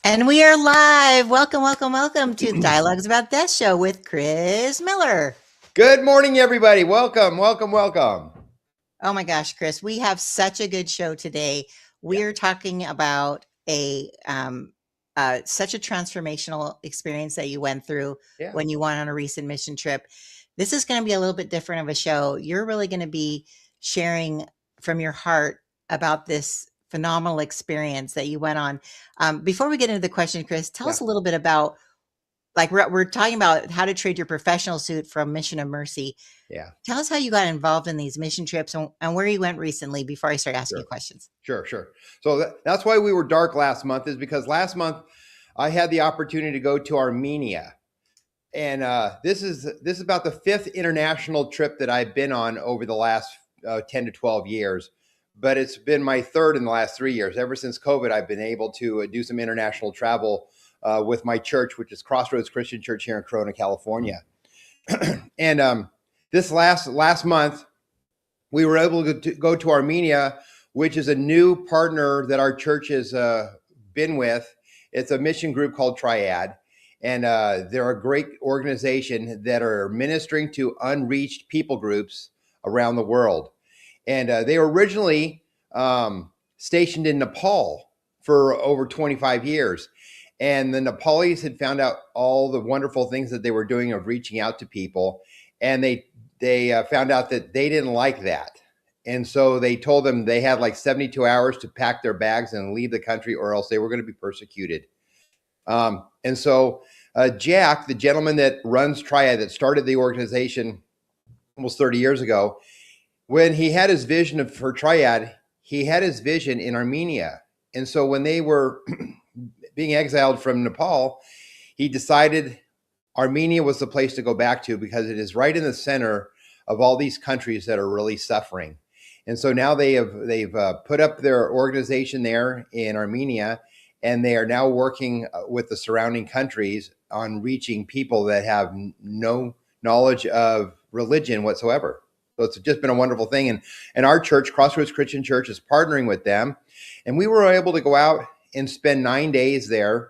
And we are live. Welcome, welcome, welcome to Dialogues About Death Show with Chris Miller. Good morning, everybody. Welcome, welcome, welcome. Oh my gosh, Chris, we have such a good show today. We're talking about such a transformational experience that you went through when you went on a recent mission trip. This is going to be a little bit different of a show. You're really going to be sharing from your heart about this phenomenal experience that you went on. Before we get into the question, Chris, tell us a little bit about, like, we're talking about how to trade your professional suit from Mission of Mercy. Yeah. Tell us how you got involved in these mission trips and where you went recently before I start asking you questions. Sure. So that's why we were dark last month, is because last month I had the opportunity to go to Armenia. And this is about the 5th international trip that I've been on over the last 10 to 12 years. But it's been my 3rd in the last 3 years. Ever since COVID, I've been able to do some international travel with my church, which is Crossroads Christian Church here in Corona, California. And this last month, we were able to go to Armenia, which is a new partner that our church has been with. It's a mission group called Triad. And they're a great organization that are ministering to unreached people groups around the world. And they were originally stationed in Nepal for over 25 years. And the Nepalese had found out all the wonderful things that they were doing of reaching out to people. And they found out that they didn't like that. And so they told them they had like 72 hours to pack their bags and leave the country, or else they were going to be persecuted. And so Jack, the gentleman that runs Triad, that started the organization almost 30 years ago, when he had his vision for Triad, he had his vision in Armenia. And so when they were being exiled from Nepal, he decided Armenia was the place to go back to, because it is right in the center of all these countries that are really suffering. And so now they've put up their organization there in Armenia, and they are now working with the surrounding countries on reaching people that have no knowledge of religion whatsoever. So it's just been a wonderful thing. And our church, Crossroads Christian Church, is partnering with them. And we were able to go out and spend 9 days there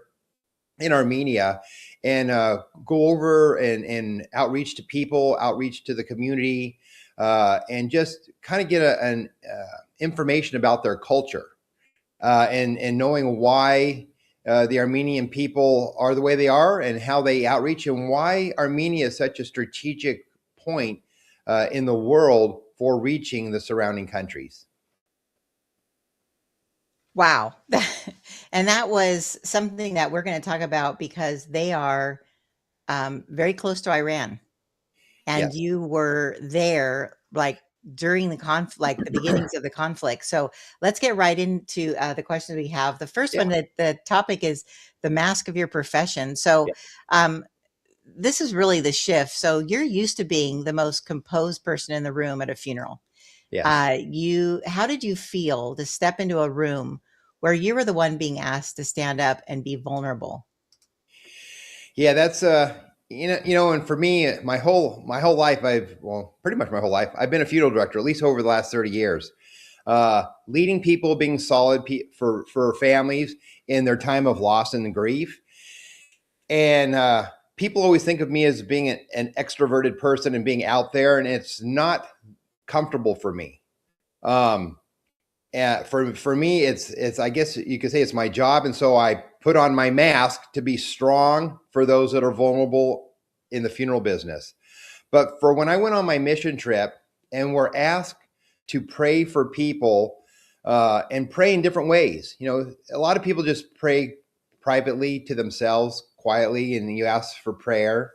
in Armenia and go over and outreach to people, outreach to the community, and just kind of get an information about their culture, and knowing why the Armenian people are the way they are, and how they outreach, and why Armenia is such a strategic point in the world for reaching the surrounding countries. Wow. And that was something that we're going to talk about, because they are very close to Iran. And you were there like during the conflict, like the beginnings of the conflict. So let's get right into the questions we have. The first one, that the topic is the mask of your profession. So this is really the shift. So you're used to being the most composed person in the room at a funeral. How did you feel to step into a room where you were the one being asked to stand up and be vulnerable? Yeah, that's and for me, my whole life, pretty much my whole life, I've been a funeral director, at least over the last 30 years, leading people, being solid for families in their time of loss and grief. And people always think of me as being an extroverted person and being out there, and it's not comfortable for me. For me, it's I guess you could say it's my job, and so I put on my mask to be strong for those that are vulnerable in the funeral business. But for when I went on my mission trip and were asked to pray for people, and pray in different ways, a lot of people just pray privately to themselves, quietly, and you ask for prayer.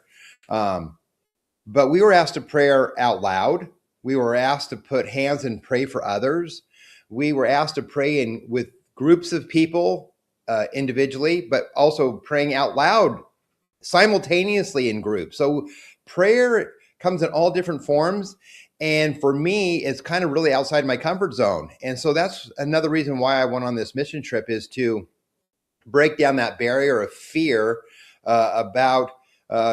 But we were asked to pray out loud. We were asked to put hands and pray for others. We were asked to pray with groups of people individually, but also praying out loud simultaneously in groups. So prayer comes in all different forms. And for me, it's kind of really outside my comfort zone. And so that's another reason why I went on this mission trip, is to break down that barrier of fear about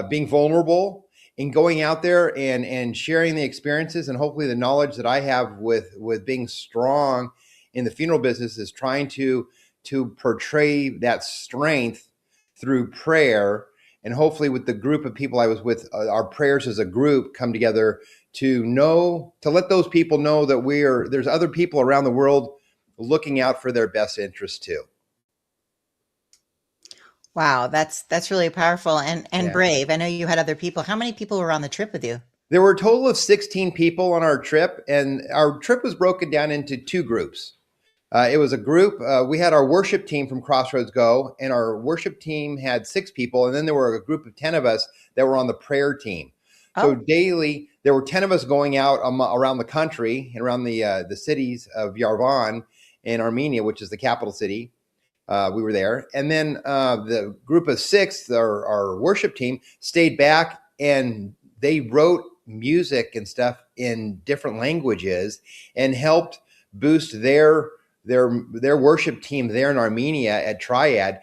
being vulnerable and going out there and sharing the experiences, and hopefully the knowledge that I have with being strong in the funeral business, is trying to to portray that strength through prayer. And hopefully with the group of people I was with, our prayers as a group come together to let those people know that there's other people around the world looking out for their best interests too. Wow, that's really powerful and Yeah. brave. I know you had other people. How many people were on the trip with you? There were a total of 16 people on our trip, and our trip was broken down into two groups. It was a group. We had our worship team from Crossroads Go, and our worship team had 6 people, and then there were a group of 10 of us that were on the prayer team. So Oh, daily, there were 10 of us going out around the country and around the cities of Yerevan in Armenia, which is the capital city. We were there, and then the group of 6, our worship team, stayed back and they wrote music and stuff in different languages and helped boost their worship team there in Armenia at Triad.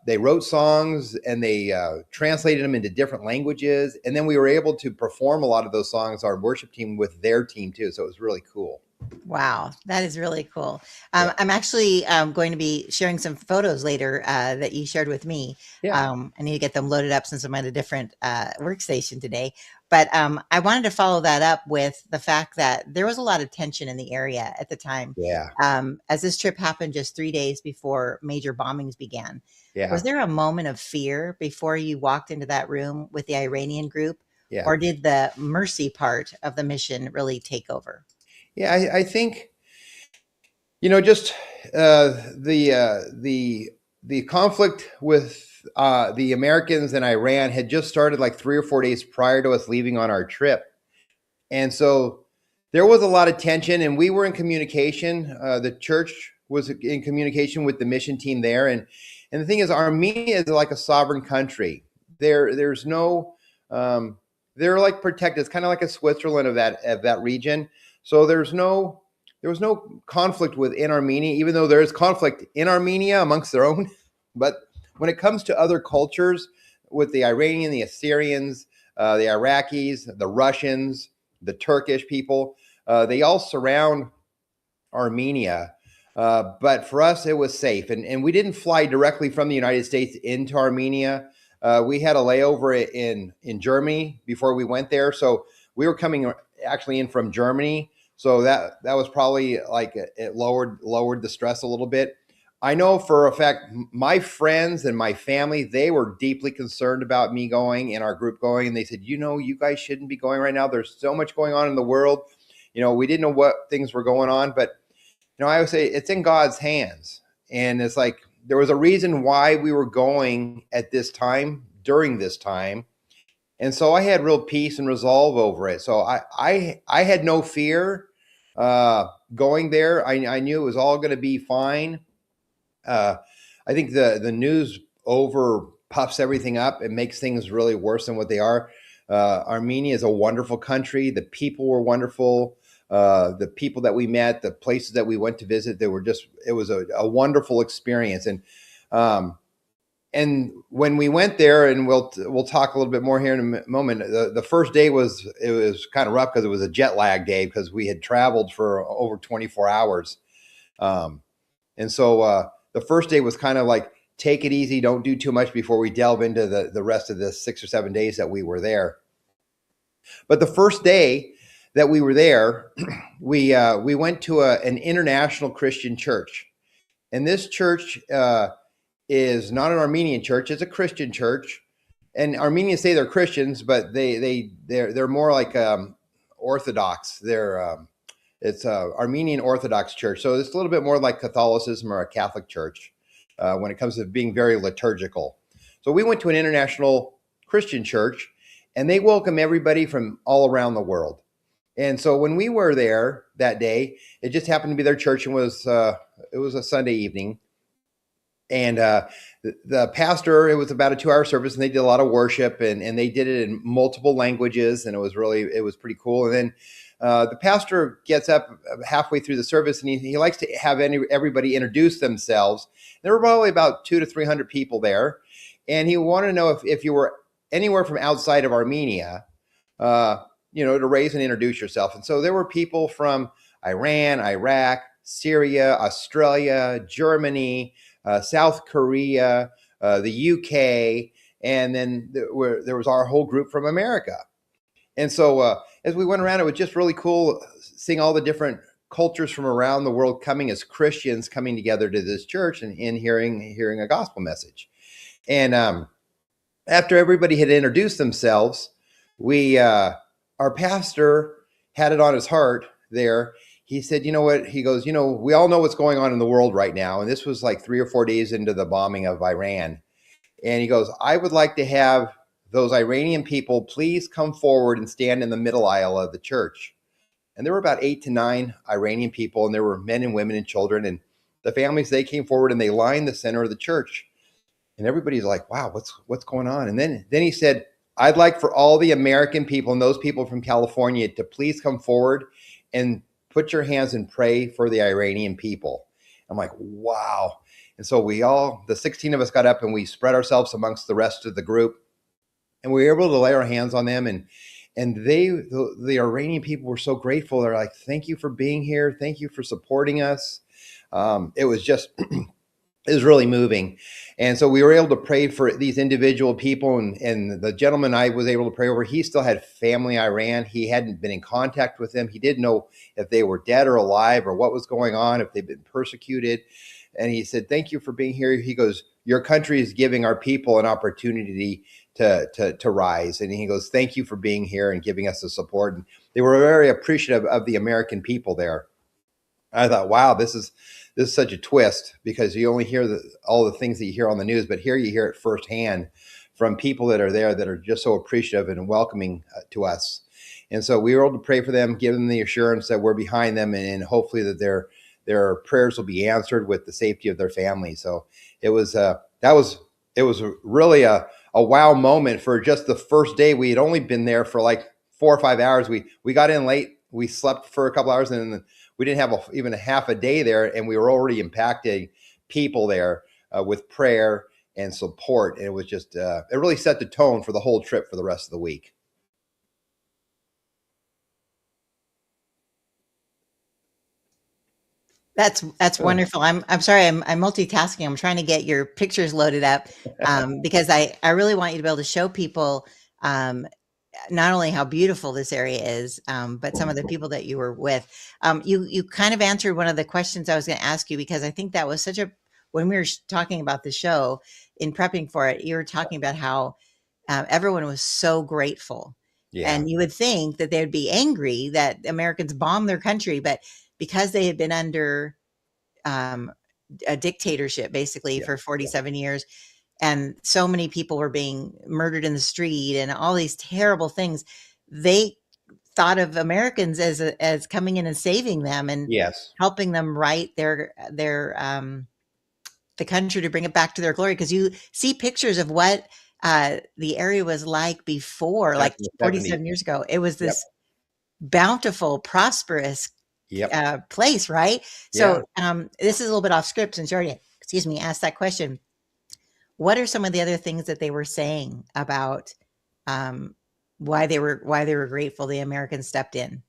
They wrote songs and they translated them into different languages, and then we were able to perform a lot of those songs, our worship team, with their team too. So it was really cool. wow, that is really cool. Yeah, I'm actually going to be sharing some photos later that you shared with me. yeah, I need to get them loaded up since I'm at a different workstation today. But I wanted to follow that up with the fact that there was a lot of tension in the area at the time. yeah, As this trip happened just 3 days before major bombings began, was yeah, there a moment of fear before you walked into that room with the Iranian group, yeah. or did the mercy part of the mission really take over? Yeah, I think just the conflict with the Americans and Iran had just started like 3 or 4 days prior to us leaving on our trip, and so there was a lot of tension, and we were in communication. The church was in communication with the mission team there, and the thing is, Armenia is like a sovereign country. There's no they're like protected. It's kind of like a Switzerland of that region. So there was no conflict within Armenia, even though there is conflict in Armenia amongst their own. But when it comes to other cultures, with the Iranian, the Assyrians, the Iraqis, the Russians, the Turkish people, they all surround Armenia. But for us, it was safe. And we didn't fly directly from the United States into Armenia. We had a layover in Germany before we went there. So we were coming actually in from Germany. So that was probably like it lowered the stress a little bit. I know for a fact, my friends and my family, they were deeply concerned about me going and our group going. And they said, you guys shouldn't be going right now. There's so much going on in the world. We didn't know what things were going on, but I would say it's in God's hands. And it's like there was a reason why we were going at this time, during this time. And so I had real peace and resolve over it. So I had no fear going there. I knew it was all going to be fine. I think the news over puffs everything up. It makes things really worse than what they are. Armenia is a wonderful country. The people were wonderful. The people that we met, the places that we went to visit, it was a wonderful experience. And when we went there, and we'll talk a little bit more here in a moment. The first day was kind of rough because it was a jet lag day because we had traveled for over 24 hours. And so the first day was kind of like, take it easy, don't do too much before we delve into the rest of the 6 or 7 days that we were there. But the first day that we were there, we went to an international Christian church, and this church is not an Armenian church; it's a Christian church. And Armenians say they're Christians, but they're more like Orthodox. It's a Armenian Orthodox church, so it's a little bit more like Catholicism or a Catholic church when it comes to being very liturgical. So we went to an international Christian church, and they welcome everybody from all around the world. And so when we were there that day, it just happened to be their church, and it was a Sunday evening. And the pastor, it was about a 2-hour service, and they did a lot of worship, and they did it in multiple languages, and it was pretty cool. And then the pastor gets up halfway through the service, and he likes to have everybody introduce themselves. There were probably about 200 to 300 people there, and he wanted to know if you were anywhere from outside of Armenia, to raise and introduce yourself. And so there were people from Iran, Iraq, Syria, Australia, Germany, South Korea, the UK, and then there was our whole group from America. And so as we went around, it was just really cool seeing all the different cultures from around the world coming as Christians coming together to this church and hearing a gospel message. And after everybody had introduced themselves, we our pastor had it on his heart there. He said, "You know what?" He goes, "You know, we all know what's going on in the world right now." And this was like 3 or 4 days into the bombing of Iran. And he goes, "I would like to have those Iranian people please come forward and stand in the middle aisle of the church." And there were about 8 to 9 Iranian people, and there were men and women and children. And the families, they came forward and they lined the center of the church. And everybody's like, "Wow, what's going on?" And then he said, "I'd like for all the American people and those people from California to please come forward and put your hands and pray for the Iranian people." I'm like, "Wow." And so the 16 of us got up and we spread ourselves amongst the rest of the group, and we were able to lay our hands on them. And the Iranian people were so grateful. They're like, "Thank you for being here. Thank you for supporting us." It was just it was really moving. And so we were able to pray for these individual people. And the gentleman I was able to pray over, he still had family in Iran. He hadn't been in contact with them. He didn't know if they were dead or alive or what was going on, if they'd been persecuted. And he said, "Thank you for being here." He goes, "Your country is giving our people an opportunity to rise." And he goes, "Thank you for being here and giving us the support." And they were very appreciative of the American people there. I thought, wow, this is such a twist, because you only hear all the things that you hear on the news, but here you hear it firsthand from people that are there that are just so appreciative and welcoming to us. And so we were able to pray for them, give them the assurance that we're behind them, and hopefully that their prayers will be answered with the safety of their family. So it was it was really a wow moment for just the first day. We had only been there for like 4 or 5 hours. We got in late. We slept for a couple hours, and then we didn't have even a half a day there, and we were already impacting people there with prayer and support. And it was just it really set the tone for the whole trip for the rest of the week. That's wonderful. I'm sorry, I'm multitasking. I'm trying to get your pictures loaded up, because I really want you to be able to show people, not only how beautiful this area is, but some of the people that you were with. You kind of answered one of the questions I was going to ask you, because I think that was such a, when we were talking about the show in prepping for it, you were talking about how everyone was so grateful. Yeah. And you would think that they would be angry that Americans bombed their country, but because they had been under a dictatorship basically for 47 years, and so many people were being murdered in the street and all these terrible things, they thought of Americans as coming in and saving them and Yes. helping them right their the country to bring it back to their glory. Because you see pictures of what the area was like before, Back like in the 47 70s. years ago. It was Yep. this bountiful, prosperous Yep. place, right? Yeah. So this is a little bit off script since you already, excuse me, asked that question. What are some of the other things that they were saying about why they were grateful the Americans stepped in?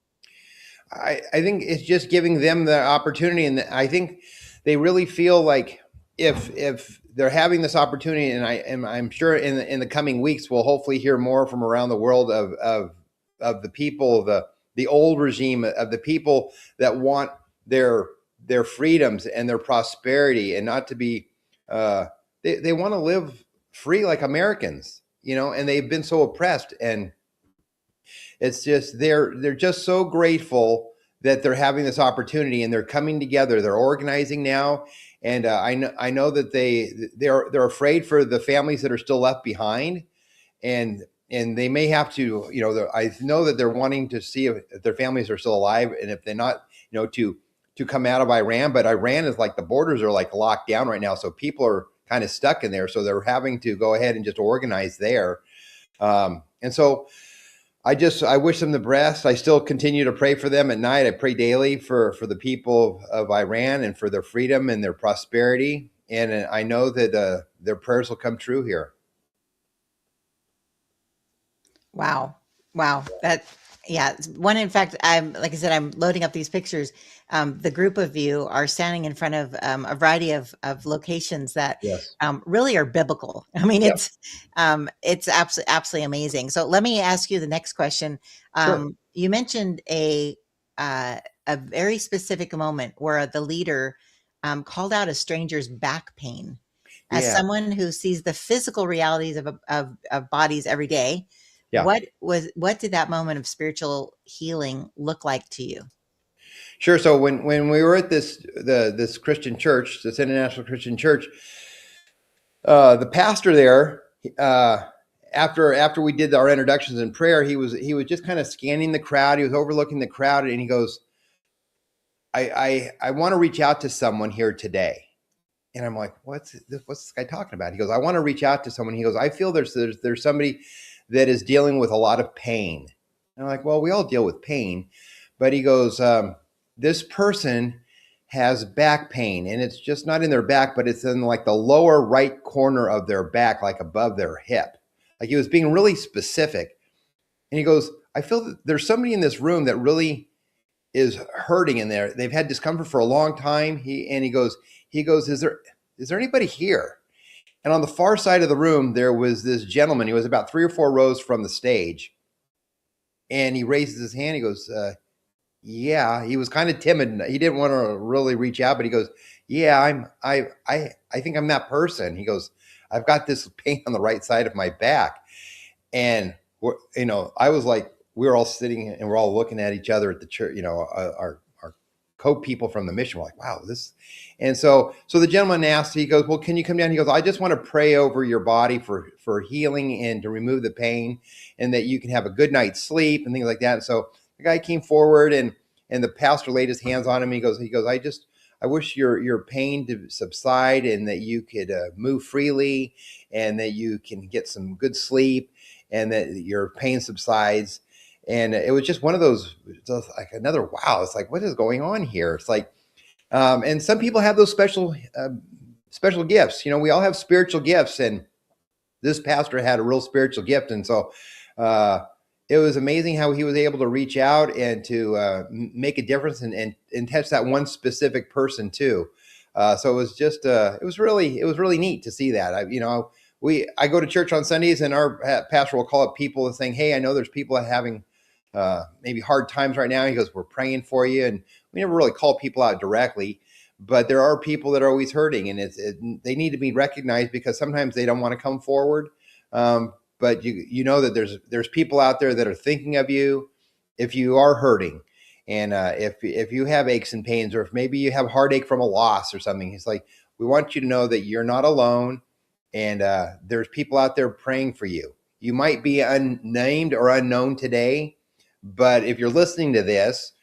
I think it's just giving them the opportunity, and I think they really feel like if they're having this opportunity, and I'm sure in the coming weeks we'll hopefully hear more from around the world of the people, the old regime, of the people that want their freedoms and their prosperity, and not to be they want to live free like Americans, and they've been so oppressed. And it's just they're just so grateful that they're having this opportunity, and they're coming together. They're organizing now, and I know that they're afraid for the families that are still left behind, and they may have to, I know that they're wanting to see if their families are still alive, and if they're not, to come out of Iran. But Iran is like, the borders are like locked down right now, so people are kind of stuck in there. So they're having to go ahead and just organize there, and so I wish them the best. I still continue to pray for them at night. I pray daily for the people of Iran and for their freedom and their prosperity. And I know that their prayers will come true here. Wow. Wow. Yeah. One, in fact, like I said, I'm loading up these pictures. The group of you are standing in front of a variety of locations that Yes. really are biblical. I mean, Yep. it's absolutely amazing. So let me ask you the next question. Sure. You mentioned a very specific moment where the leader called out a stranger's back pain. As Yeah. someone who sees the physical realities of bodies every day, Yeah. what did that moment of spiritual healing look like to you? Sure. So when we were at this Christian church, this international Christian church, the pastor there, uh, after we did our introductions in prayer, he was just kind of scanning the crowd. He was overlooking the crowd, and he goes, I want to reach out to someone here today. And I'm like, what's this guy talking about? He goes, I want to reach out to someone. He goes, I feel there's somebody that is dealing with a lot of pain. And I'm like, well, we all deal with pain. But he goes, this person has back pain, and it's just not in their back, but it's in like the lower right corner of their back, like above their hip. Like he was being really specific. And he goes, I feel that there's somebody in this room that really is hurting in there. They've had discomfort for a long time. He goes, is there anybody here? And on the far side of the room, there was this gentleman. He was about 3 or 4 rows from the stage, and he raises his hand. He goes, yeah. He was kind of timid. He didn't want to really reach out, but he goes, yeah, I think I'm that person. He goes, I've got this pain on the right side of my back, and I was like, we were all sitting and we're all looking at each other at the church, our co-people from the mission. We're like, wow, this. And so the gentleman asked, he goes, well, can you come down? He goes, I just want to pray over your body for healing and to remove the pain, and that you can have a good night's sleep and things like that. And so the guy came forward, and the pastor laid his hands on him. He goes, I wish your pain to subside, and that you could move freely, and that you can get some good sleep, and that your pain subsides. And it was just one of those, just like another wow. It's like, what is going on here? It's like, and some people have those special gifts. We all have spiritual gifts, and this pastor had a real spiritual gift, and so it was amazing how he was able to reach out and to make a difference and touch that one specific person too. So it was just it was really neat to see that. I go to church on Sundays, and our pastor will call up people and saying, hey, I know there's people having maybe hard times right now. He goes, we're praying for you. And we never really call people out directly, but there are people that are always hurting, and they need to be recognized, because sometimes they don't want to come forward. But you know that there's people out there that are thinking of you if you are hurting. And if you have aches and pains, or if maybe you have heartache from a loss or something, it's like, we want you to know that you're not alone, and there's people out there praying for you. You might be unnamed or unknown today, but if you're listening to this,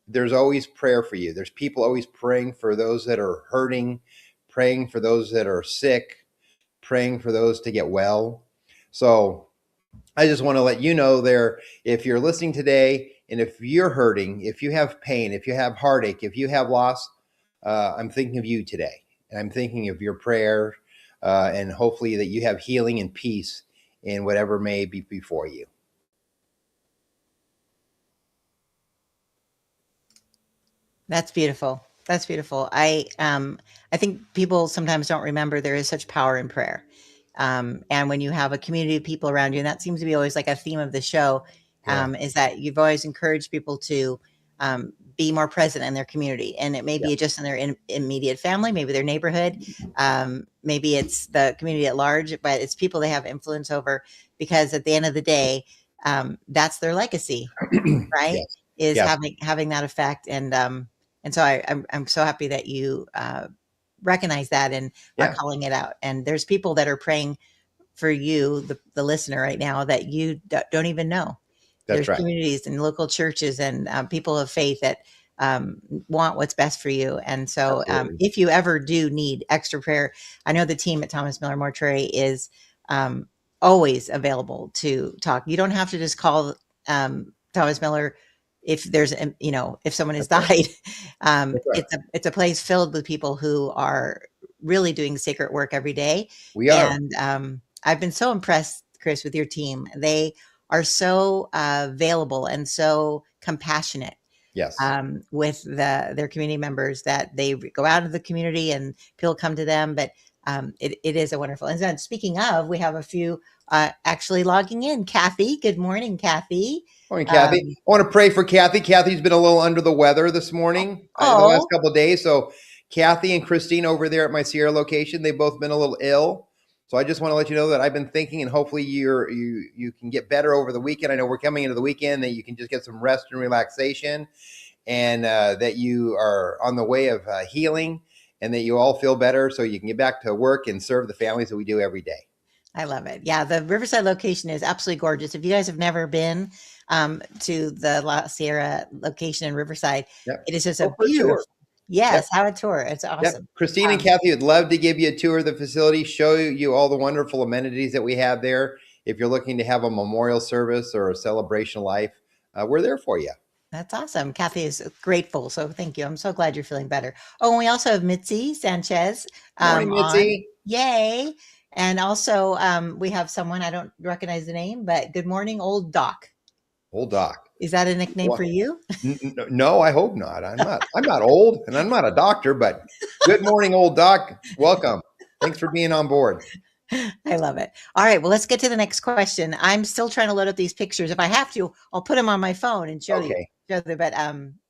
there's always prayer for you. There's people always praying for those that are hurting, praying for those that are sick, praying for those to get well. So I just want to let you know there, if you're listening today, and if you're hurting, if you have pain, if you have heartache, if you have loss, I'm thinking of you today. And I'm thinking of your prayer, and hopefully that you have healing and peace in whatever may be before you. That's beautiful. That's beautiful. I think people sometimes don't remember there is such power in prayer. And when you have a community of people around you, and that seems to be always like a theme of the show, Yeah. is that you've always encouraged people to be more present in their community. And it may Yeah. be just in their immediate family, maybe their neighborhood, maybe it's the community at large, but it's people they have influence over, because at the end of the day, that's their legacy, right? Yes. Is Yes. having that effect. And so I'm so happy that you recognize that and are Yeah. calling it out. And there's people that are praying for you, the listener right now, that you don't even know. That's There's right. communities and local churches and people of faith that want what's best for you. And so Absolutely. if you ever do need extra prayer, I know the team at Thomas Miller Mortuary is always available to talk. You don't have to just call Thomas Miller if there's if someone has That's right. died. That's right. It's a place filled with people who are really doing sacred work every day. We are. And I've been so impressed, Chris, with your team. They are so available and so compassionate Yes. with their community members, that they go out of the community and people come to them. But it is a wonderful. And then speaking of, we have a few actually logging in. Kathy, good morning, Kathy. Morning, Kathy. I want to pray for Kathy. Kathy's been a little under the weather this morning, the last Oh, couple of days. So Kathy and Christine over there at my Sierra location, they've both been a little ill. So I just want to let you know that I've been thinking, and hopefully you can get better over the weekend. I know we're coming into the weekend, that you can just get some rest and relaxation, and that you are on the way of healing, and that you all feel better so you can get back to work and serve the families that we do every day. I love it. Yeah, the Riverside location is absolutely gorgeous. If you guys have never been to the La Sierra location in Riverside, Yep. it is just Go a for a tour. beautiful. Yes, Yep. have a tour. It's Yep. awesome. Christine and Um, Kathy would love to give you a tour of the facility, show you all the wonderful amenities that we have there. If you're looking to have a memorial service or a celebration of life, we're there for you. That's awesome. Kathy is grateful. So thank you. I'm so glad you're feeling better. Oh, and we also have Mitzi Sanchez Morning, on. Mitzi. Yay. And also we have someone, I don't recognize the name, but good morning, old Doc. Old Doc. Is that a nickname for Well, you? no, I hope not. I'm not. I'm not old, and I'm not a doctor. But good morning, old Doc. Welcome. Thanks for being on board. I love it. All right, well, let's get to the next question. I'm still trying to load up these pictures. If I have to, I'll put them on my phone and show you. Okay. But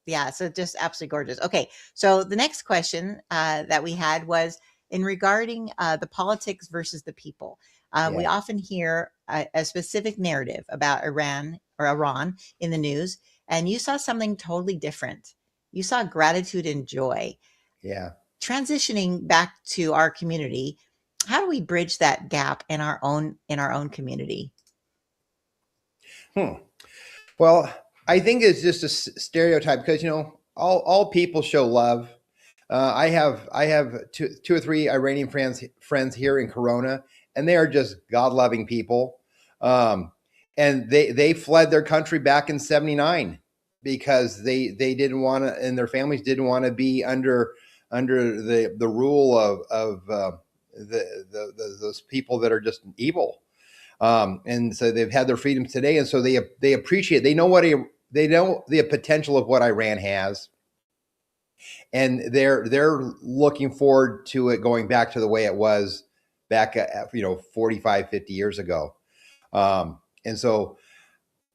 yeah, so just absolutely gorgeous. Okay, so the next question that we had was in regarding the politics versus the people. We Yeah. often hear a specific narrative about Iran or Iran in the news, and you saw something totally different. You saw gratitude and joy. Yeah. Transitioning back to our community, how do we bridge that gap in our own community? Hmm. Well, I think it's just a stereotype because all people show love. I have two or three Iranian friends here in Corona, and they are just God loving people. Um, and they fled their country back in '79 because they didn't want to, and their families didn't want to be under the rule of those people that are just evil. And so they've had their freedoms today, and so they appreciate. They know the potential of what Iran has, and they're looking forward to it going back to the way it was back 45, 50 years ago. And so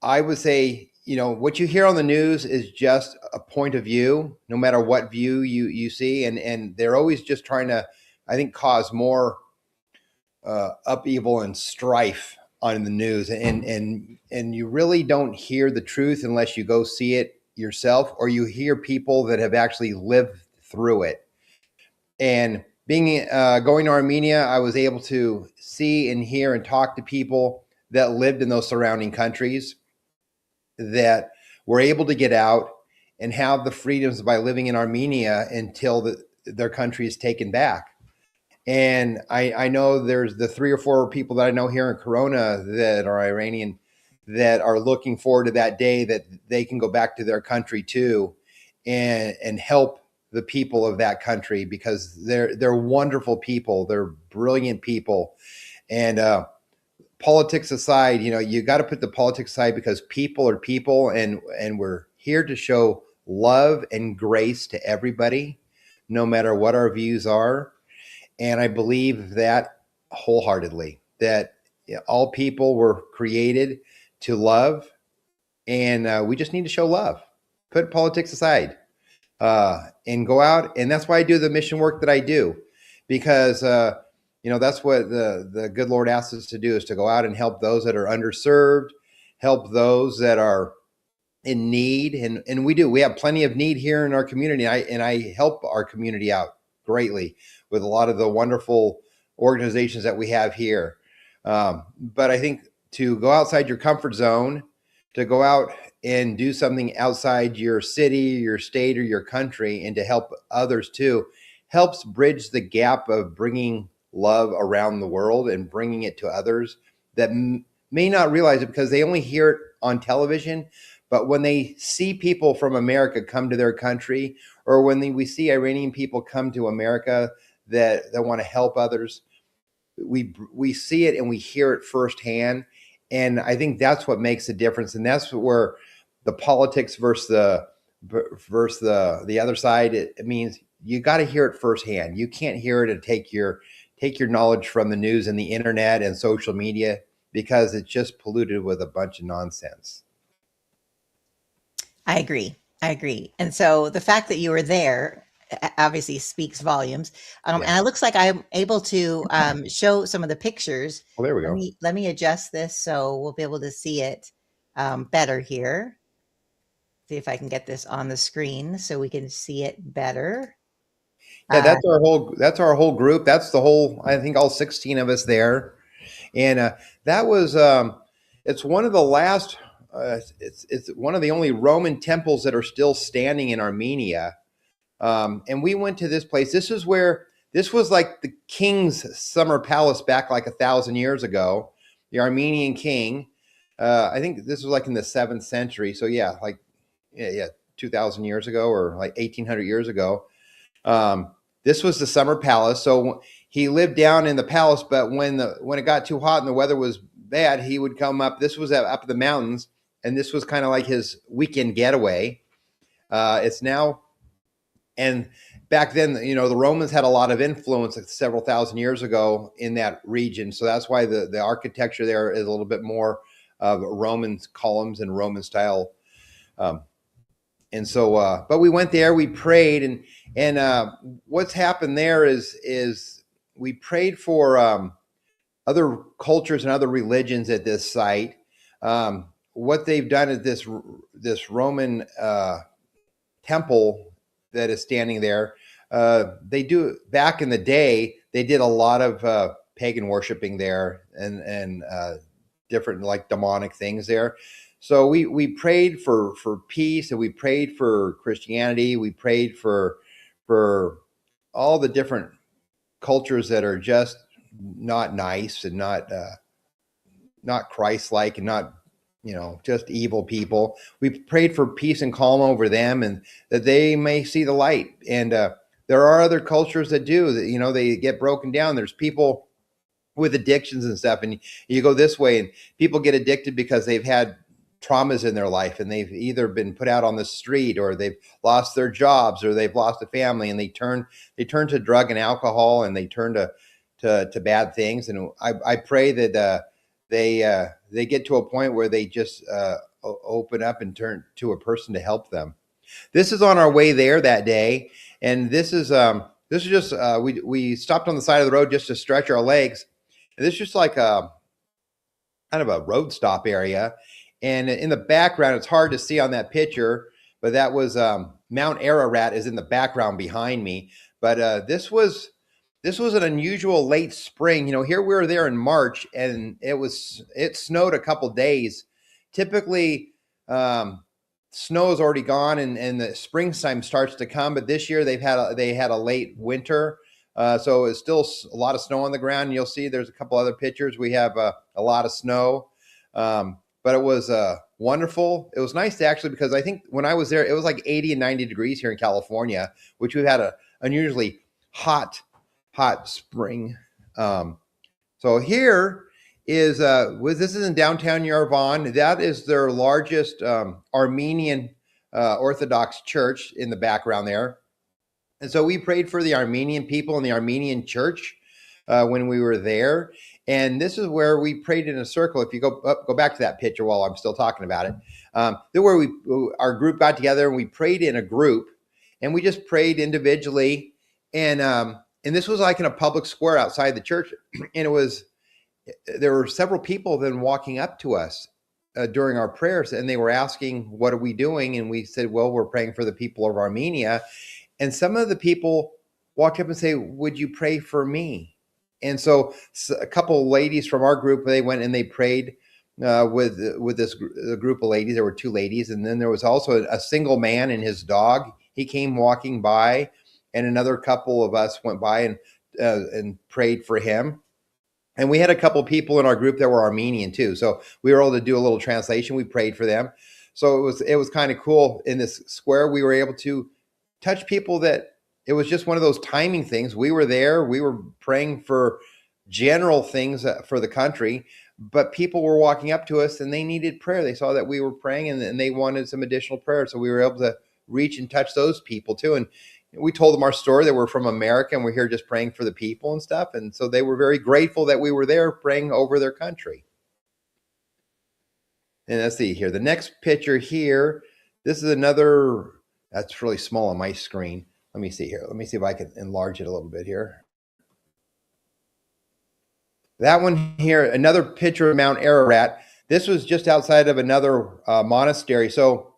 I would say, what you hear on the news is just a point of view, no matter what view you see, and they're always just trying to, I think, cause more upheaval and strife on the news, and you really don't hear the truth unless you go see it yourself, or you hear people that have actually lived through it. And being going to Armenia, I was able to see and hear and talk to people that lived in those surrounding countries, that were able to get out and have the freedoms by living in Armenia until their country is taken back. And I know there's the 3 or 4 people that I know here in Corona that are Iranian, that are looking forward to that day that they can go back to their country too, and help the people of that country, because they're wonderful people, they're brilliant people. And politics aside, you got to put the politics aside, because people are people, and we're here to show love and grace to everybody, no matter what our views are. And I believe that wholeheartedly, that all people were created to love, and we just need to show love. Put politics aside, and go out. And that's why I do the mission work that I do, because that's what the good Lord asks us to do, is to go out and help those that are underserved, help those that are in need, and we do. We have plenty of need here in our community, and I help our community out greatly with a lot of the wonderful organizations that we have here. But I think to go outside your comfort zone, to go out and do something outside your city, your state, or your country, and to help others too, helps bridge the gap of bringing love around the world and bringing it to others that may not realize it, because they only hear it on television. But when they see people from America come to their country, or when we see Iranian people come to America that want to help others, we see it and we hear it firsthand, And I think that's what makes a difference, and that's where the politics versus the other side. It means you got to hear it firsthand. You can't hear it and take your knowledge from the news and the internet and social media, because it's just polluted with a bunch of nonsense. I agree. I agree. And so the fact that you were there obviously speaks volumes. Yeah. And it looks like I'm able to show some of the pictures. Well, there we go. Let me adjust this so we'll be able to see it better here. See if I can get this on the screen so we can see it better. Yeah, Uh, that's our whole group. That's the whole, I think, all 16 of us there. And that was it's one of the last it's one of the only Roman temples that are still standing in Armenia. And we went to this place. This was like the king's summer palace back like 1,000 years ago. The Armenian king. I think this was like in the 7th century. So yeah, 2,000 years ago, or like 1,800 years ago. This was the summer palace. So he lived down in the palace, but when it got too hot and the weather was bad, he would come up. This was up in the mountains, and this was kind of like his weekend getaway. It's now, and back then, the Romans had a lot of influence, like several thousand years ago, in that region. So that's why the architecture there is a little bit more of Roman columns and Roman style. And so, but we went there, we prayed, and what's happened there is we prayed for other cultures and other religions at this site. What they've done at this Roman temple that is standing there, they do, back in the day, they did a lot of pagan worshiping there, and different, like, demonic things there. So we prayed for peace, and we prayed for Christianity. We prayed for all the different cultures that are just not nice, and not Christ-like, and not, just evil people. We prayed for peace and calm over them, and that they may see the light. And there are other cultures that do that. They get broken down. There's people with addictions and stuff, and you go this way, and people get addicted because they've had traumas in their life, and they've either been put out on the street, or they've lost their jobs, or they've lost a family, and they turn to drug and alcohol, and they turn to bad things. And I pray that they get to a point where they just open up and turn to a person to help them. This is on our way there that day, and this is just we stopped on the side of the road just to stretch our legs. And this is just like a kind of a road stop area. And in the background, it's hard to see on that picture, but that was Mount Ararat is in the background behind me. But this was an unusual late spring. Here we were there in March, and it snowed a couple days. Typically, snow is already gone, and the springtime starts to come. But this year they had a late winter, so it's still a lot of snow on the ground. And you'll see there's a couple other pictures. We have a lot of snow. But it was wonderful. It was nice to actually, because I think when I was there, it was like 80 and 90 degrees here in California, which we've had a unusually hot spring. So here is this is in downtown Yerevan. That is their largest Armenian Orthodox church in the background there. And so we prayed for the Armenian people and the Armenian church when we were there. And this is where we prayed in a circle. If you go back to that picture while I'm still talking about it, there where our group got together, and we prayed in a group, and we just prayed individually. And this was like in a public square outside the church, and there were several people then walking up to us during our prayers, and they were asking, "What are we doing?" And we said, "Well, we're praying for the people of Armenia." And some of the people walked up and say, "Would you pray for me?" And so a couple of ladies from our group, they went and they prayed with this group of ladies. There were 2 ladies, and then there was also a single man and his dog. He came walking by, and another couple of us went by and prayed for him. And we had a couple of people in our group that were Armenian too, so we were able to do a little translation. We prayed for them, so it was kind of cool. In this square, we were able to touch people that. It was just one of those timing things. We were there. We were praying for general things for the country. but people were walking up to us and they needed prayer. They saw that we were praying, and they wanted some additional prayer. So we were able to reach and touch those people too. And we told them our story, that we're from America and we're here just praying for the people and stuff. And so they were very grateful that we were there praying over their country. And let's see here. The next picture here, this is another, that's really small on my screen. Let me see here. Let me see if I can enlarge it a little bit here. That one here, another picture of Mount Ararat. This was just outside of another monastery. So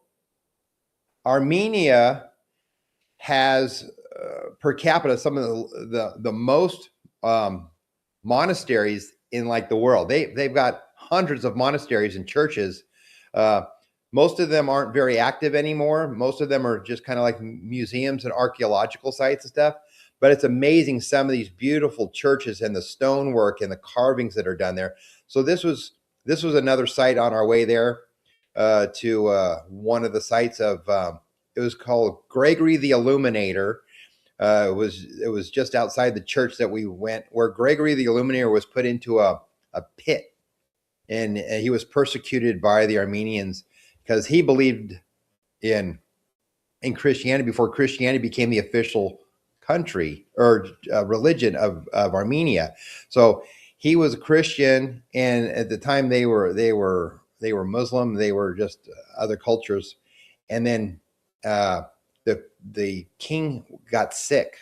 Armenia has per capita some of the most monasteries in like the world. They've got hundreds of monasteries and churches. Most of them aren't very active anymore. Most of them are just kind of like museums and archaeological sites and stuff. But it's amazing, some of these beautiful churches and the stonework and the carvings that are done there. So this was another site on our way there to one of the sites of it was called Gregory the Illuminator. It was just outside the church that we went, where Gregory the Illuminator was put into a pit, and he was persecuted by the Armenians because he believed in Christianity before Christianity became the official country or religion of Armenia. So he was a Christian, and at the time they were Muslim. They were just other cultures, and then the king got sick,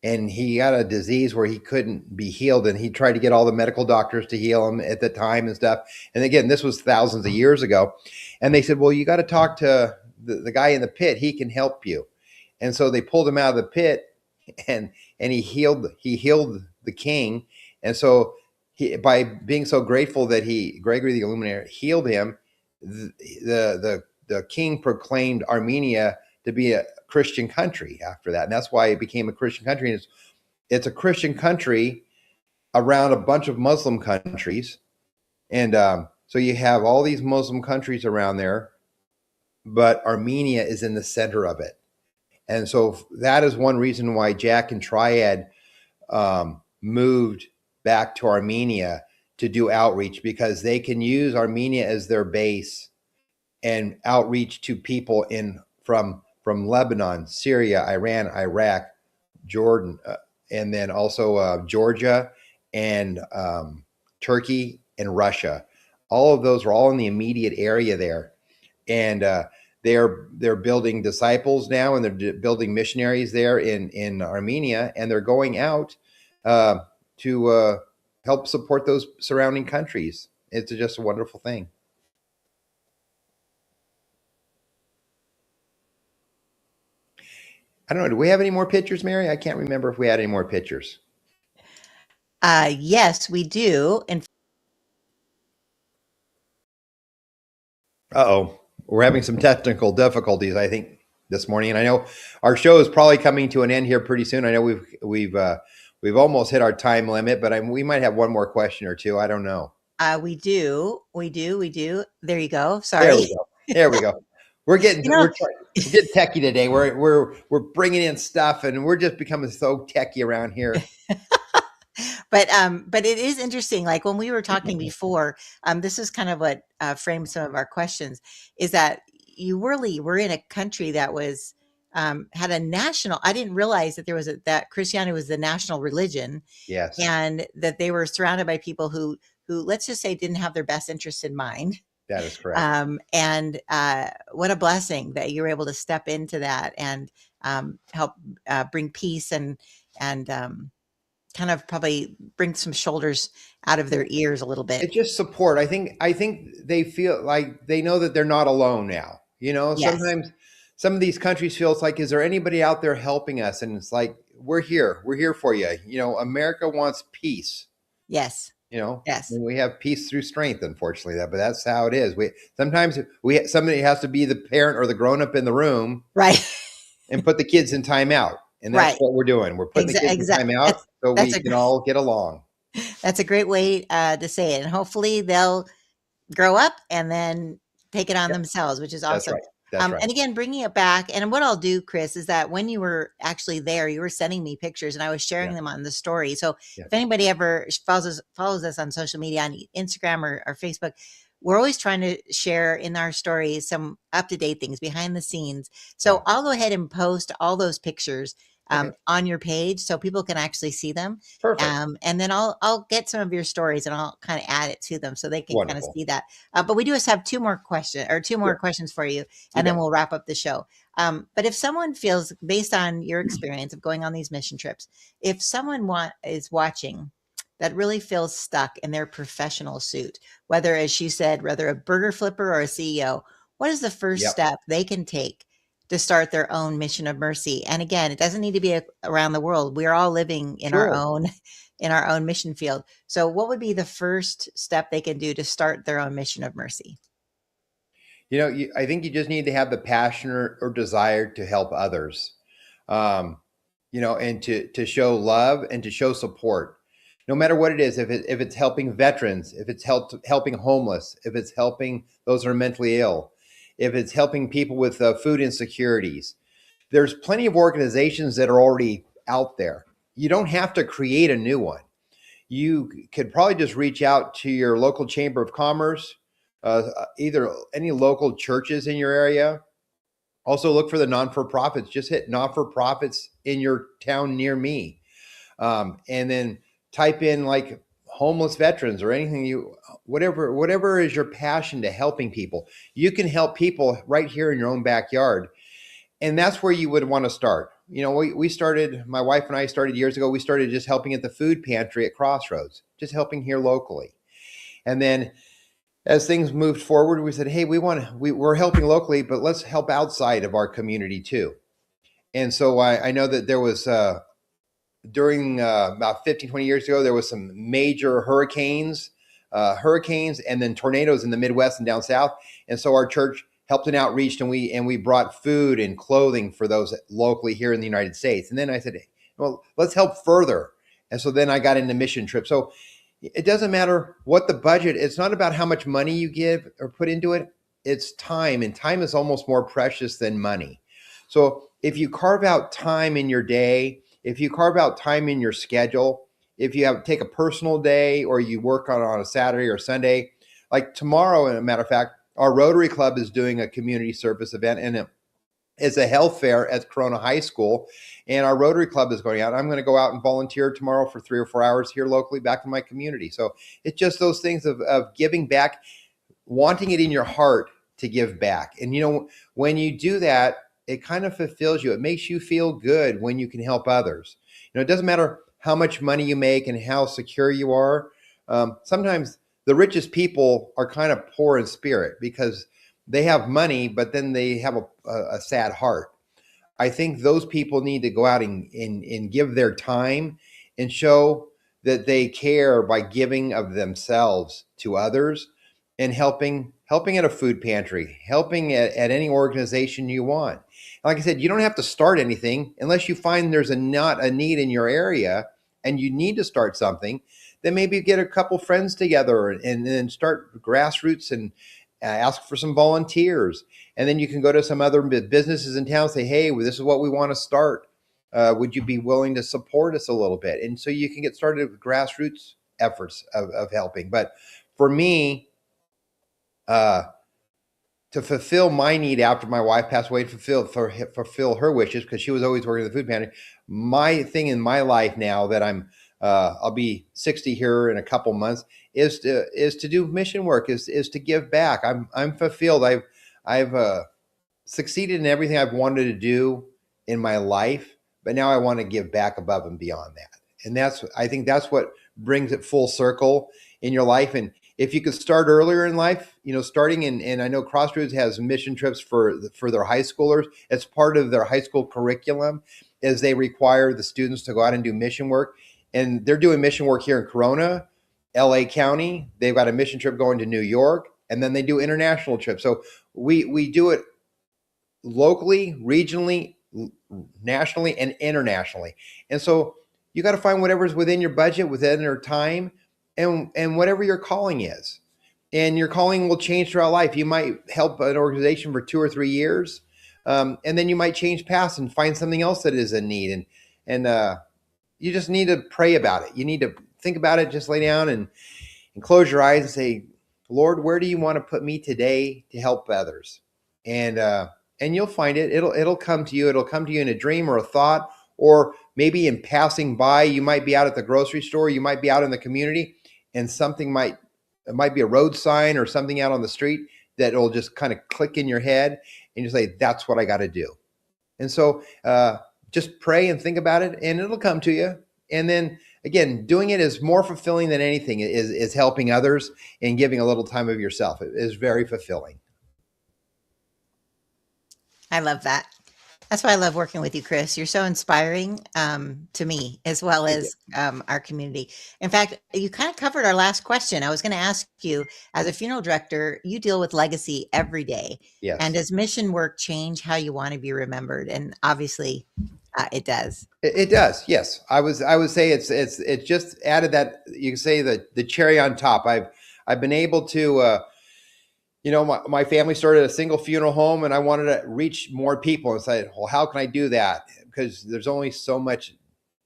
and he got a disease where he couldn't be healed, and he tried to get all the medical doctors to heal him at the time and stuff. And again, this was thousands of years ago, and they said, well, you got to talk to the guy in the pit. He can help you. And so they pulled him out of the pit, and he healed the king. And so by being so grateful that Gregory the Illuminator healed him, the king proclaimed Armenia to be a Christian country after that. And that's why it became a Christian country. And it's a Christian country around a bunch of Muslim countries. And so you have all these Muslim countries around there, but Armenia is in the center of it. And so that is one reason why Jack and Triad moved back to Armenia to do outreach, because they can use Armenia as their base and outreach to people from Lebanon, Syria, Iran, Iraq, Jordan, and then also Georgia and Turkey and Russia. All of those are all in the immediate area there. And they're building disciples now, and they're building missionaries there in Armenia, and they're going out to help support those surrounding countries. It's just a wonderful thing. I don't know. Do we have any more pictures, Mary? I can't remember if we had any more pictures. Yes, we do. And uh-oh, we're having some technical difficulties, I think, this morning. And I know our show is probably coming to an end here pretty soon. I know we've almost hit our time limit, but we might have one more question or two. I don't know. We do. There you go. Sorry. There we go. We're getting we're getting techie today. We're bringing in stuff, and we're just becoming so techie around here. But it is interesting. Like when we were talking before, this is kind of what framed some of our questions. Is that you really were in a country that was had a national. I didn't realize that there was that Christianity was the national religion. Yes, and that they were surrounded by people who let's just say didn't have their best interests in mind. That is correct. And what a blessing that you were able to step into that and help bring peace and kind of probably bring some shoulders out of their ears a little bit. It's just support. I think they feel like they know that they're not alone now. Yes. Sometimes some of these countries feel it's like, is there anybody out there helping us? And it's like, we're here for you. America wants peace. Yes. Yes. And we have peace through strength, unfortunately, but that's how it is. Sometimes somebody has to be the parent or the grown up in the room, right, and put the kids in timeout. And that's what we're doing. We're putting the kids in timeout so we can all get along. That's a great way to say it. And hopefully they'll grow up and then take it on themselves, which is awesome. That's right. And again, bringing it back, and what I'll do, Chris, is that when you were actually there, you were sending me pictures, and I was sharing Yeah. them on the story. So Yeah. if anybody ever follows us on social media, on Instagram or Facebook, we're always trying to share in our stories some up to date things behind the scenes. So Yeah. I'll go ahead and post all those pictures Okay. on your page so people can actually see them. Perfect. And then I'll get some of your stories and I'll kind of add it to them so they can kind of Wonderful. see that. But we do just have two more Sure. questions for you, You and then bet. we'll wrap up the show. But if someone feels, based on your experience of going on these mission trips, if someone is watching that really feels stuck in their professional suit, whether, as she said, whether a burger flipper or a CEO, what is the first Yep. step they can take to start their own mission of mercy? And again, it doesn't need to be around the world. We are all living in our Sure. own in our own mission field. So what would be the first step they can do to start their own mission of mercy? I think you just need to have the passion or desire to help others, um, and to show love and to show support, no matter what it is. If it's helping veterans, if it's helping homeless, if it's helping those who are mentally ill, if it's helping people with food insecurities, there's plenty of organizations that are already out there. You don't have to create a new one. You could probably just reach out to your local chamber of commerce, either any local churches in your area. Also, look for the non-for-profits. Just hit non-for-profits in your town near me, and then type in like homeless veterans or anything whatever is your passion to helping people. You can help people right here in your own backyard, and that's where you would want to start. We started, my wife and I started years ago. We started just helping at the food pantry at Crossroads, just helping here locally. And then as things moved forward, we said, hey, we're helping locally, but let's help outside of our community too. And so I know that there was, during about 15, 20 years ago, there was some major hurricanes and then tornadoes in the Midwest and down south. And so our church helped an outreach, and we brought food and clothing for those locally here in the United States. And then I said, well, let's help further. And so then I got into mission trips. So it doesn't matter what the budget. It's not about how much money you give or put into it. It's time, and time is almost more precious than money. So if you carve out time in your day, if you carve out time in your schedule, if you take a personal day or you work on a Saturday or Sunday, like tomorrow, as a matter of fact, our Rotary Club is doing a community service event, and it's a health fair at Corona High School. And our Rotary Club is going out. I'm going to go out and volunteer tomorrow for 3 or 4 hours here locally back in my community. So it's just those things of giving back, wanting it in your heart to give back. And, when you do that, it kind of fulfills you. It makes you feel good when you can help others. It doesn't matter how much money you make and how secure you are. Sometimes the richest people are kind of poor in spirit because they have money, but then they have a sad heart. I think those people need to go out and give their time and show that they care by giving of themselves to others and helping at a food pantry, helping at any organization you want. Like I said, you don't have to start anything unless you find there's not a need in your area and you need to start something. Then maybe get a couple friends together and then start grassroots and ask for some volunteers. And then you can go to some other businesses in town and say, hey, well, this is what we want to start. Would you be willing to support us a little bit? And so you can get started with grassroots efforts of helping. But for me, to fulfill my need after my wife passed away, fulfill her wishes, because she was always working in the food pantry. My thing in my life now that I'll be 60 here in a couple months is to do mission work, is to give back. I'm fulfilled. I've succeeded in everything I've wanted to do in my life, but now I want to give back above and beyond that. And I think that's what brings it full circle in your life. And if you could start earlier in life, starting and I know Crossroads has mission trips for their high schoolers. It's part of their high school curriculum, as they require the students to go out and do mission work. And they're doing mission work here in Corona, LA County. They've got a mission trip going to New York, and then they do international trips. So we do it locally, regionally, nationally, and internationally. And so you got to find whatever's within your budget, within your time, and whatever your calling is. and your calling will change throughout life. You might help an organization for 2 or 3 years, and then you might change paths and find something else that is in need. And you just need to pray about it. You need to think about it. Just lay down and close your eyes and say, Lord, where do you want to put me today to help others? And you'll find it. It'll come to you. It'll come to you in a dream or a thought, or maybe in passing by. You might be out at the grocery store. You might be out in the community, and it might be a road sign or something out on the street that will just kind of click in your head, and you say, that's what I got to do. And so just pray and think about it, and it'll come to you. And then again, doing it is more fulfilling than anything. Is helping others and giving a little time of yourself. It is very fulfilling. I love that. That's why I love working with you, Chris. You're so inspiring to me as well Thank you. as our community. In fact, you kind of covered our last question. I was going to ask you, as a funeral director, you deal with legacy every day. And Yes. does mission work change how you want to be remembered? And obviously, it does. It does. Yes. I would say it's just added that, you can say, the cherry on top. I've been able to, my family started a single funeral home, and I wanted to reach more people, and said, well, how can I do that? Because there's only so much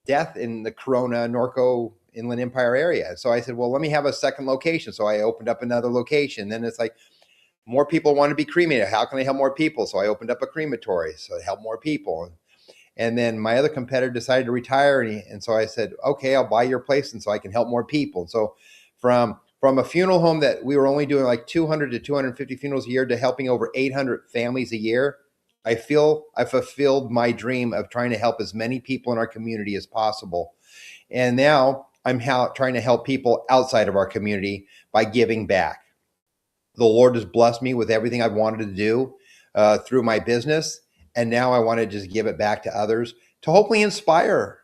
death in the Corona, Norco, Inland Empire area. So I said, well, let me have a second location. So I opened up another location. Then it's like, more people want to be cremated. How can I help more people? So I opened up a crematory, so it helped more people. And then my other competitor decided to retire, and so I said, okay, I'll buy your place, and so I can help more people. And so from a funeral home that we were only doing like 200 to 250 funerals a year to helping over 800 families a year, I feel I fulfilled my dream of trying to help as many people in our community as possible. And now I'm trying to help people outside of our community by giving back. The Lord has blessed me with everything I've wanted to do through my business. And now I want to just give it back to others to hopefully inspire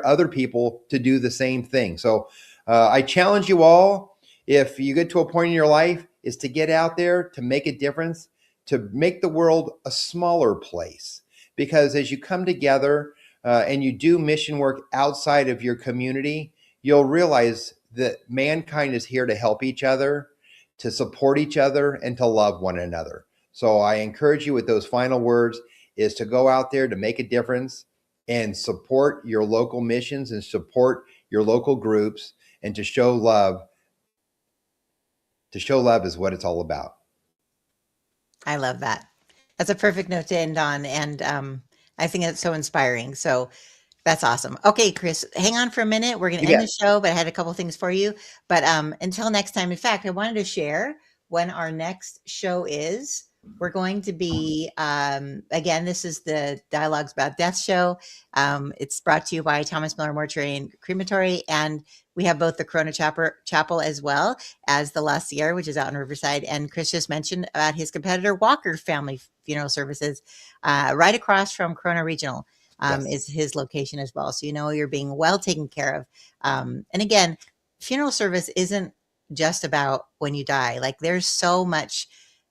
other people to do the same thing. So I challenge you all, if you get to a point in your life, is to get out there, to make a difference, to make the world a smaller place. Because as you come together and you do mission work outside of your community, you'll realize that mankind is here to help each other, to support each other, and to love one another. So I encourage you with those final words is to go out there to make a difference and support your local missions and support your local groups, and to show love. To show love is what it's all about. I love that. That's a perfect note to end on. And I think it's so inspiring. So that's awesome. Okay, Chris, hang on for a minute. We're going to You end bet. the show, but I had a couple things for you. But until next time, in fact, I wanted to share when our next show is. We're going to be, again, this is the Dialogues About Death show. It's brought to you by Thomas Miller Mortuary and Crematory. And we have both the Corona Chapel as well as the La Sierra, which is out in Riverside. And Chris just mentioned about his competitor, Walker Family Funeral Services, right across from Corona Regional. Yes. Is his location as well. So, you're being well taken care of. And again, funeral service isn't just about when you die. Like, there's so much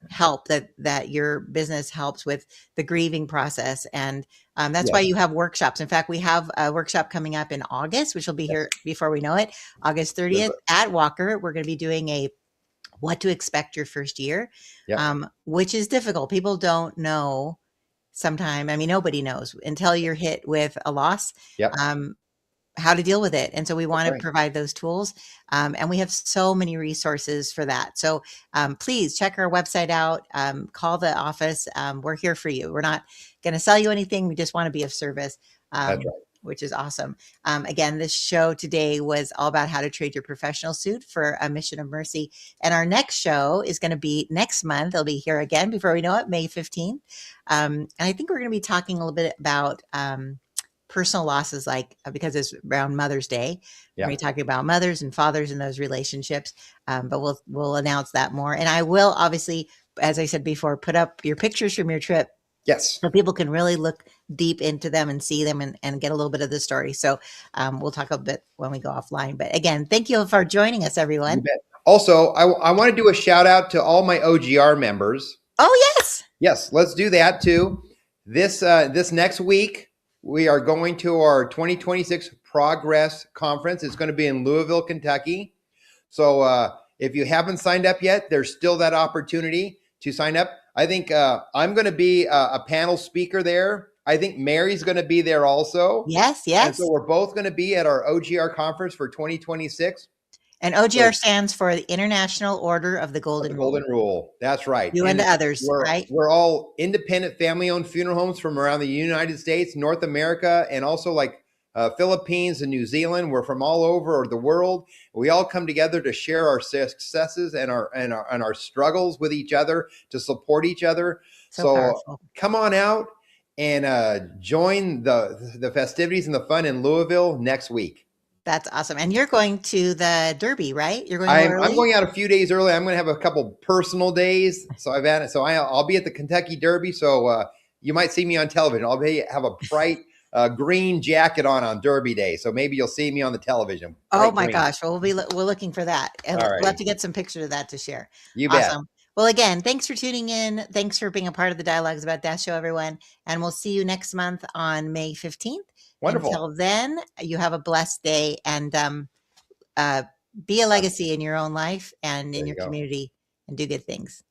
help that your business helps with the grieving process. And that's why Yes. you have workshops. In fact, we have a workshop coming up in August, which will be here before we know it, August 30th at Walker. We're going to be doing a what to expect your first year, Yep. which is difficult. People don't know sometimes. I mean, nobody knows until you're hit with a loss. Yep. How to deal with it. And so we That's want to right. provide those tools. And we have so many resources for that. So please check our website out, call the office. We're here for you. We're not going to sell you anything. We just want to be of service, That's right. which is awesome. Again, this show today was all about how to trade your professional suit for a mission of mercy. And our next show is going to be next month. They'll be here again before we know it, May 15th. And I think we're going to be talking a little bit about personal losses, like because it's around Mother's Day. We're going to be talking about mothers and fathers and those relationships. But we'll announce that more. And I will obviously, as I said before, put up your pictures from your trip. Yes. So people can really look deep into them and see them and get a little bit of the story. So we'll talk a bit when we go offline. But again, thank you for joining us, everyone. You bet. Also, I want to do a shout out to all my OGR members. Oh, yes. Yes, let's do that too. This next week, we are going to our 2026 Progress Conference. It's going to be in Louisville, Kentucky. So if you haven't signed up yet, there's still that opportunity to sign up. I think I'm going to be a panel speaker there. I think Mary's going to be there also. Yes, And so yes. we're both going to be at our OGR conference for 2026. And So OGR stands for the International Order of the the Golden Rule. Golden Rule. That's right. You and And others, we're right? we're all independent family-owned funeral homes from around the United States, North America, and also like Philippines and New Zealand. We're from all over the world. We all come together to share our successes and our struggles with each other, to support each other. So So powerful. come on out and join the festivities and the fun in Louisville next week. That's awesome. And you're going to the Derby, right? You're going a little I'm early? going out a few days early. I'm going to have a couple personal days, so I'll be at the Kentucky Derby. So you might see me on television. Have a bright green jacket on Derby Day, so maybe you'll see me on the television. Oh Bright my green. gosh. Well, we're looking for that. And All we'll have righty, to get some pictures of that to share. you bet. Awesome. Well, again, thanks for tuning in. Thanks for being a part of the Dialogues About Death show, everyone. And we'll see you next month on May 15th. Wonderful. Until then, you have a blessed day and uh, be a legacy in your own life and There in you your go. community and do good things.